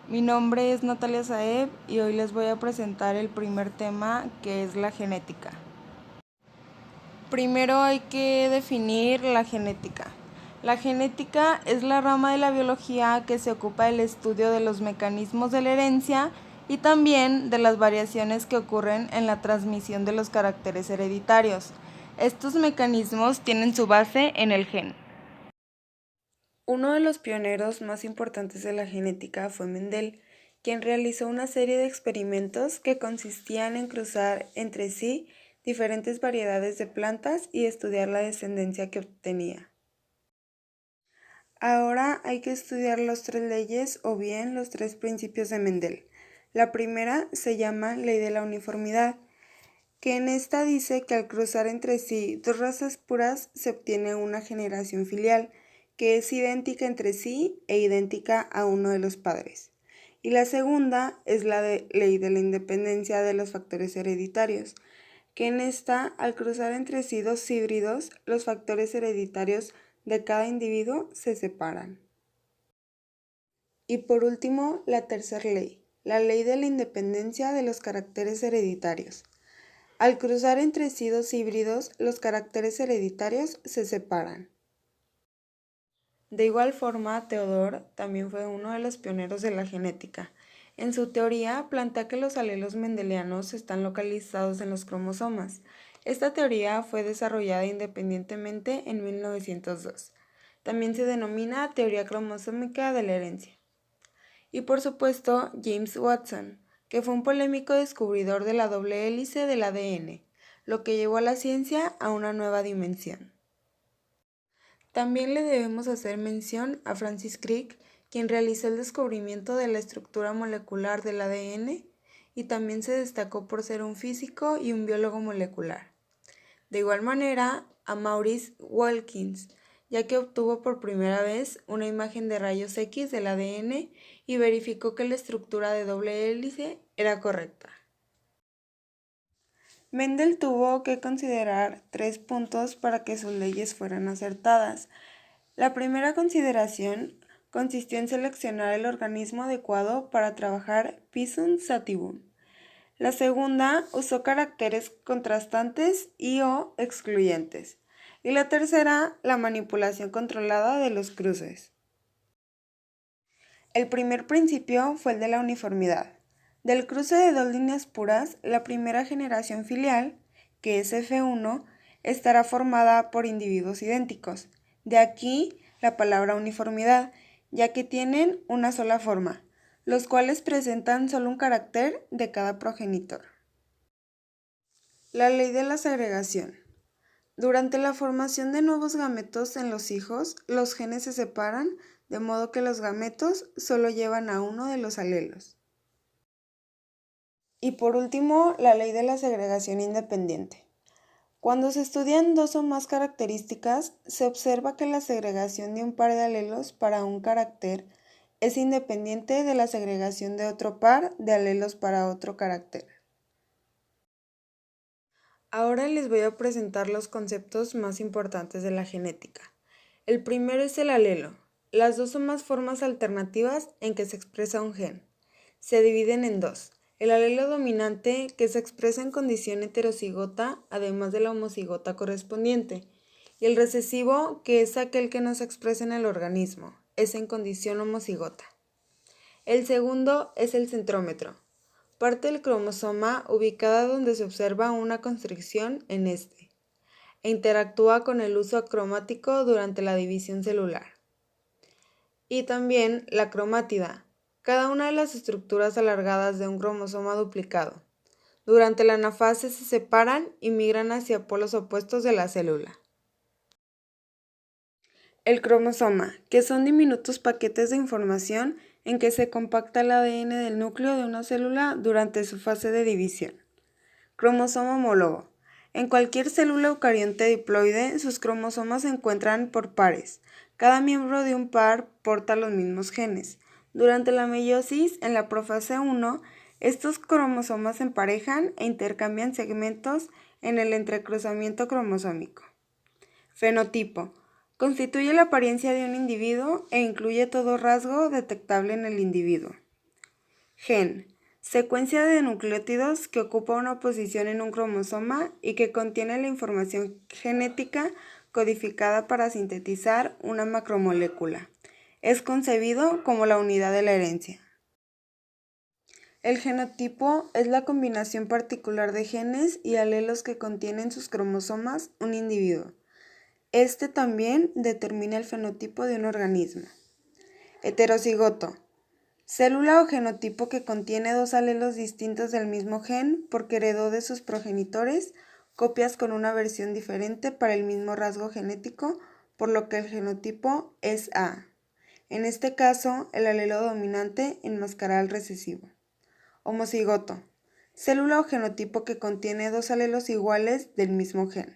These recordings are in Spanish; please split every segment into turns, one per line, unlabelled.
Mi nombre es Natalia Saeb y hoy les voy a presentar el primer tema, que es la genética. Primero hay que definir la genética. La genética es la rama de la biología que se ocupa del estudio de los mecanismos de la herencia y también de las variaciones que ocurren en la transmisión de los caracteres hereditarios. Estos mecanismos tienen su base en el gen. Uno de los pioneros más importantes de la genética fue Mendel, quien realizó una serie de experimentos que consistían en cruzar entre sí diferentes variedades de plantas y estudiar la descendencia que obtenía. Ahora hay que estudiar las tres leyes o bien los tres principios de Mendel. La primera se llama ley de la uniformidad, que en esta dice que al cruzar entre sí dos razas puras se obtiene una generación filial, que es idéntica entre sí e idéntica a uno de los padres. Y la segunda es la ley de la independencia de los factores hereditarios, que en esta, al cruzar entre sí dos híbridos, los factores hereditarios de cada individuo se separan. Y por último, la tercera ley, la ley de la independencia de los caracteres hereditarios. Al cruzar entre sí dos híbridos, los caracteres hereditarios se separan. De igual forma, Theodore también fue uno de los pioneros de la genética. En su teoría, plantea que los alelos mendelianos están localizados en los cromosomas. Esta teoría fue desarrollada independientemente en 1902. También se denomina teoría cromosómica de la herencia. Y por supuesto, James Watson, que fue un polémico descubridor de la doble hélice del ADN, lo que llevó a la ciencia a una nueva dimensión. También le debemos hacer mención a Francis Crick, quien realizó el descubrimiento de la estructura molecular del ADN y también se destacó por ser un físico y un biólogo molecular. De igual manera, a Maurice Wilkins, ya que obtuvo por primera vez una imagen de rayos X del ADN y verificó que la estructura de doble hélice era correcta. Mendel tuvo que considerar 3 puntos para que sus leyes fueran acertadas. La primera consideración consistió en seleccionar el organismo adecuado para trabajar Pisum sativum. La segunda usó caracteres contrastantes y o excluyentes. Y la tercera, la manipulación controlada de los cruces. El primer principio fue el de la uniformidad. Del cruce de dos líneas puras, la primera generación filial, que es F1, estará formada por individuos idénticos. De aquí la palabra uniformidad, ya que tienen una sola forma, los cuales presentan solo un carácter de cada progenitor. La ley de la segregación. Durante la formación de nuevos gametos en los hijos, los genes se separan, de modo que los gametos solo llevan a uno de los alelos. Y por último, la ley de la segregación independiente. Cuando se estudian dos o más características, se observa que la segregación de un par de alelos para un carácter es independiente de la segregación de otro par de alelos para otro carácter. Ahora les voy a presentar los conceptos más importantes de la genética. El primero es el alelo. Las dos son más formas alternativas en que se expresa un gen. Se dividen en dos. El alelo dominante, que se expresa en condición heterocigota, además de la homocigota correspondiente. Y el recesivo, que es aquel que no se expresa en el organismo, es en condición homocigota. El segundo es el centrómetro, parte del cromosoma ubicada donde se observa una constricción en este, e interactúa con el uso acromático durante la división celular. Y también la cromátida, cada una de las estructuras alargadas de un cromosoma duplicado. Durante la anafase se separan y migran hacia polos opuestos de la célula. El cromosoma, que son diminutos paquetes de información en que se compacta el ADN del núcleo de una célula durante su fase de división. Cromosoma homólogo. En cualquier célula eucarionte diploide, sus cromosomas se encuentran por pares. Cada miembro de un par porta los mismos genes. Durante la meiosis, en la profase 1, estos cromosomas se emparejan e intercambian segmentos en el entrecruzamiento cromosómico. Fenotipo. Constituye la apariencia de un individuo e incluye todo rasgo detectable en el individuo. Gen. Secuencia de nucleótidos que ocupa una posición en un cromosoma y que contiene la información genética codificada para sintetizar una macromolécula. Es concebido como la unidad de la herencia. El genotipo es la combinación particular de genes y alelos que contiene en sus cromosomas un individuo. Este también determina el fenotipo de un organismo. Heterocigoto. Célula o genotipo que contiene dos alelos distintos del mismo gen porque heredó de sus progenitores copias con una versión diferente para el mismo rasgo genético, por lo que el genotipo es A. En este caso, el alelo dominante enmascara al recesivo. Homocigoto. Célula o genotipo que contiene dos alelos iguales del mismo gen.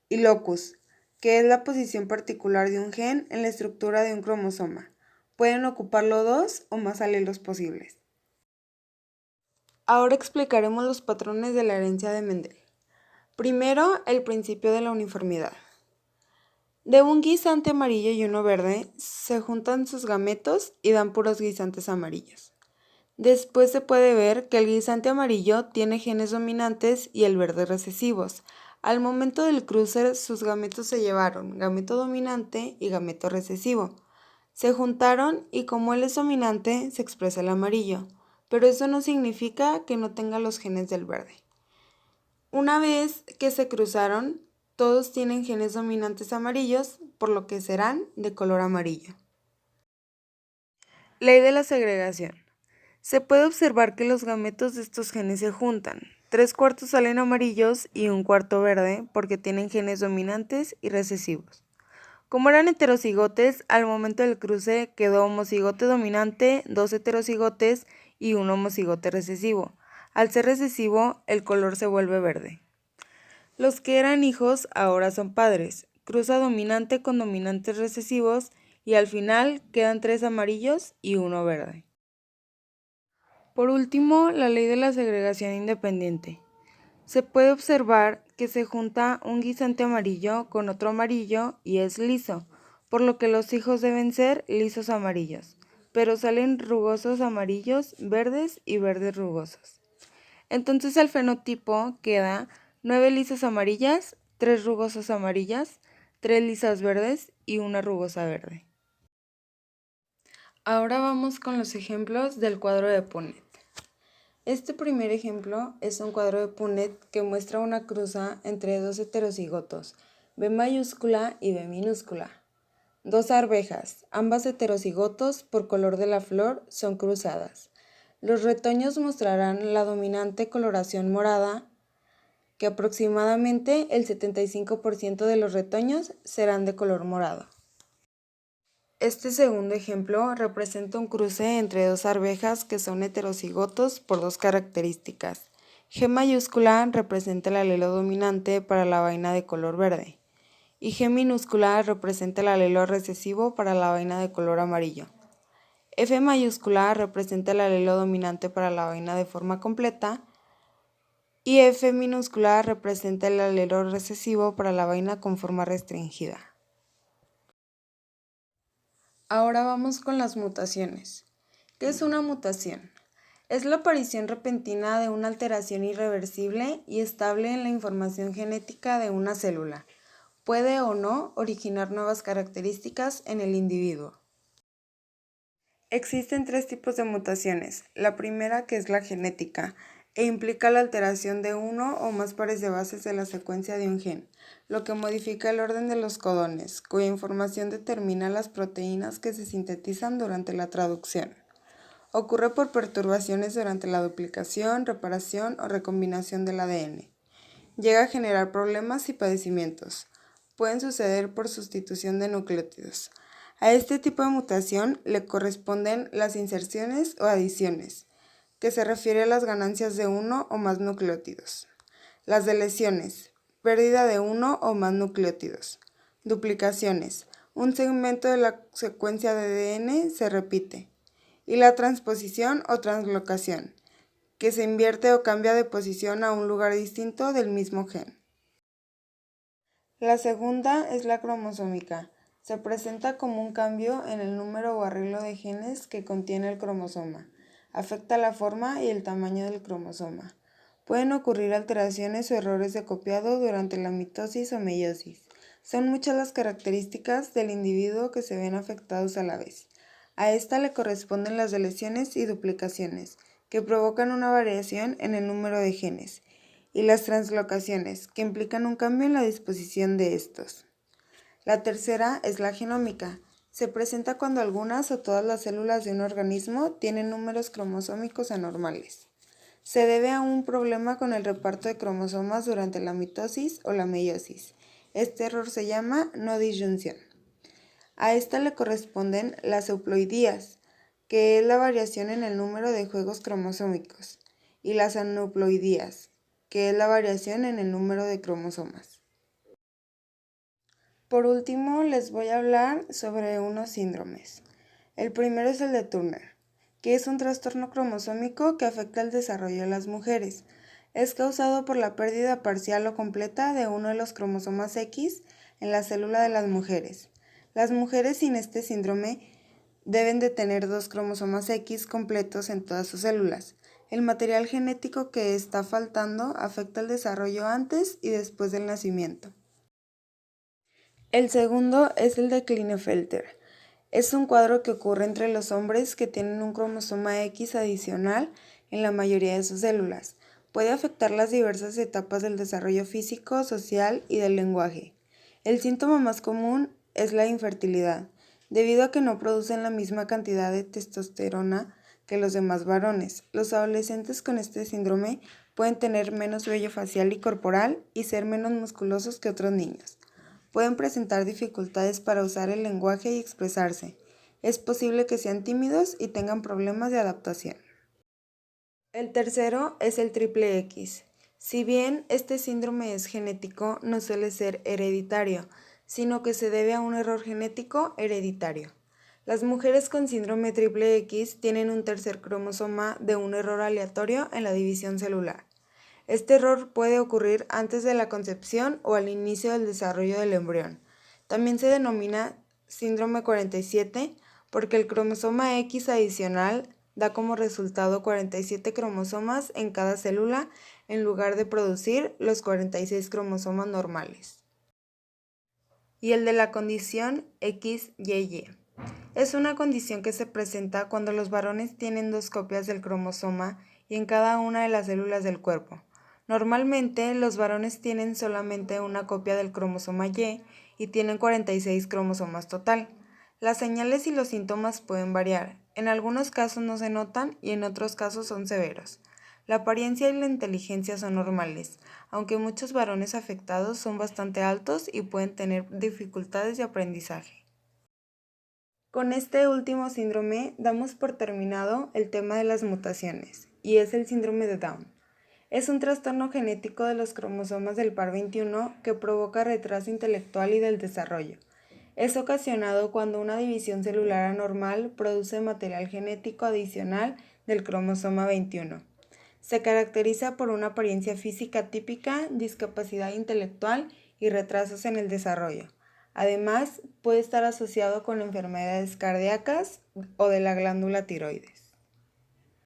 Y locus, que es la posición particular de un gen en la estructura de un cromosoma. Pueden ocuparlo dos o más alelos posibles. Ahora explicaremos los patrones de la herencia de Mendel. Primero, el principio de la uniformidad. De un guisante amarillo y uno verde, se juntan sus gametos y dan puros guisantes amarillos. Después se puede ver que el guisante amarillo tiene genes dominantes y el verde recesivos. Al momento del cruce, sus gametos se llevaron gameto dominante y gameto recesivo. Se juntaron y como él es dominante, se expresa el amarillo, pero eso no significa que no tenga los genes del verde. Una vez que se cruzaron, todos tienen genes dominantes amarillos, por lo que serán de color amarillo. Ley de la segregación. Se puede observar que los gametos de estos genes se juntan. 3/4 salen amarillos y 1/4 verde porque tienen genes dominantes y recesivos. Como eran heterocigotes, al momento del cruce quedó homocigote dominante, 2 heterocigotes y un homocigote recesivo. Al ser recesivo, el color se vuelve verde. Los que eran hijos ahora son padres. Cruza dominante con dominantes recesivos y al final quedan 3 amarillos y 1 verde. Por último, la ley de la segregación independiente. Se puede observar que se junta un guisante amarillo con otro amarillo y es liso, por lo que los hijos deben ser lisos amarillos, pero salen rugosos amarillos, verdes y verdes rugosos. Entonces el fenotipo queda 9 lisas amarillas, 3 rugosas amarillas, 3 lisas verdes y una rugosa verde. Ahora vamos con los ejemplos del cuadro de Punnett. Este primer ejemplo es un cuadro de Punnett que muestra una cruza entre dos heterocigotos, B mayúscula y B minúscula. Dos arvejas, ambas heterocigotos por color de la flor, son cruzadas. Los retoños mostrarán la dominante coloración morada, que aproximadamente el 75% de los retoños serán de color morado. Este segundo ejemplo representa un cruce entre dos arvejas que son heterocigotos por dos características. G mayúscula representa el alelo dominante para la vaina de color verde y G minúscula representa el alelo recesivo para la vaina de color amarillo. F mayúscula representa el alelo dominante para la vaina de forma completa y F minúscula representa el alelo recesivo para la vaina con forma restringida. Ahora vamos con las mutaciones. ¿Qué es una mutación? Es la aparición repentina de una alteración irreversible y estable en la información genética de una célula. Puede o no originar nuevas características en el individuo. Existen 3 tipos de mutaciones. La primera, que es la genética, e implica la alteración de uno o más pares de bases de la secuencia de un gen, lo que modifica el orden de los codones, cuya información determina las proteínas que se sintetizan durante la traducción. Ocurre por perturbaciones durante la duplicación, reparación o recombinación del ADN. Llega a generar problemas y padecimientos. Pueden suceder por sustitución de nucleótidos. A este tipo de mutación le corresponden las inserciones o adiciones, que se refiere a las ganancias de uno o más nucleótidos. Las deleciones, pérdida de uno o más nucleótidos. Duplicaciones, un segmento de la secuencia de ADN se repite. Y la transposición o translocación, que se invierte o cambia de posición a un lugar distinto del mismo gen. La segunda es la cromosómica. Se presenta como un cambio en el número o arreglo de genes que contiene el cromosoma. Afecta la forma y el tamaño del cromosoma. Pueden ocurrir alteraciones o errores de copiado durante la mitosis o meiosis. Son muchas las características del individuo que se ven afectados a la vez. A esta le corresponden las deleciones y duplicaciones, que provocan una variación en el número de genes, y las translocaciones, que implican un cambio en la disposición de estos. La tercera es la genómica. Se presenta cuando algunas o todas las células de un organismo tienen números cromosómicos anormales. Se debe a un problema con el reparto de cromosomas durante la mitosis o la meiosis. Este error se llama no disyunción. A esta le corresponden las euploidías, que es la variación en el número de juegos cromosómicos, y las aneuploidías, que es la variación en el número de cromosomas. Por último, les voy a hablar sobre unos síndromes. El primero es el de Turner, que es un trastorno cromosómico que afecta el desarrollo de las mujeres. Es causado por la pérdida parcial o completa de uno de los cromosomas X en la célula de las mujeres. Las mujeres sin este síndrome deben de tener 2 cromosomas X completos en todas sus células. El material genético que está faltando afecta el desarrollo antes y después del nacimiento. El segundo es el de Klinefelter. Es un cuadro que ocurre entre los hombres que tienen un cromosoma X adicional en la mayoría de sus células. Puede afectar las diversas etapas del desarrollo físico, social y del lenguaje. El síntoma más común es la infertilidad, debido a que no producen la misma cantidad de testosterona que los demás varones. Los adolescentes con este síndrome pueden tener menos vello facial y corporal y ser menos musculosos que otros niños. Pueden presentar dificultades para usar el lenguaje y expresarse. Es posible que sean tímidos y tengan problemas de adaptación. El tercero es el triple X. Si bien este síndrome es genético, no suele ser hereditario, sino que se debe a un error genético hereditario. Las mujeres con síndrome triple X tienen un tercer cromosoma de un error aleatorio en la división celular. Este error puede ocurrir antes de la concepción o al inicio del desarrollo del embrión. También se denomina síndrome 47 porque el cromosoma X adicional da como resultado 47 cromosomas en cada célula en lugar de producir los 46 cromosomas normales. Y el de la condición XYY. Es una condición que se presenta cuando los varones tienen 2 copias del cromosoma y en cada una de las células del cuerpo. Normalmente, los varones tienen solamente una copia del cromosoma Y tienen 46 cromosomas total. Las señales y los síntomas pueden variar. En algunos casos no se notan y en otros casos son severos. La apariencia y la inteligencia son normales, aunque muchos varones afectados son bastante altos y pueden tener dificultades de aprendizaje. Con este último síndrome damos por terminado el tema de las mutaciones, y es el síndrome de Down. Es un trastorno genético de los cromosomas del par 21 que provoca retraso intelectual y del desarrollo. Es ocasionado cuando una división celular anormal produce material genético adicional del cromosoma 21. Se caracteriza por una apariencia física típica, discapacidad intelectual y retrasos en el desarrollo. Además, puede estar asociado con enfermedades cardíacas o de la glándula tiroides.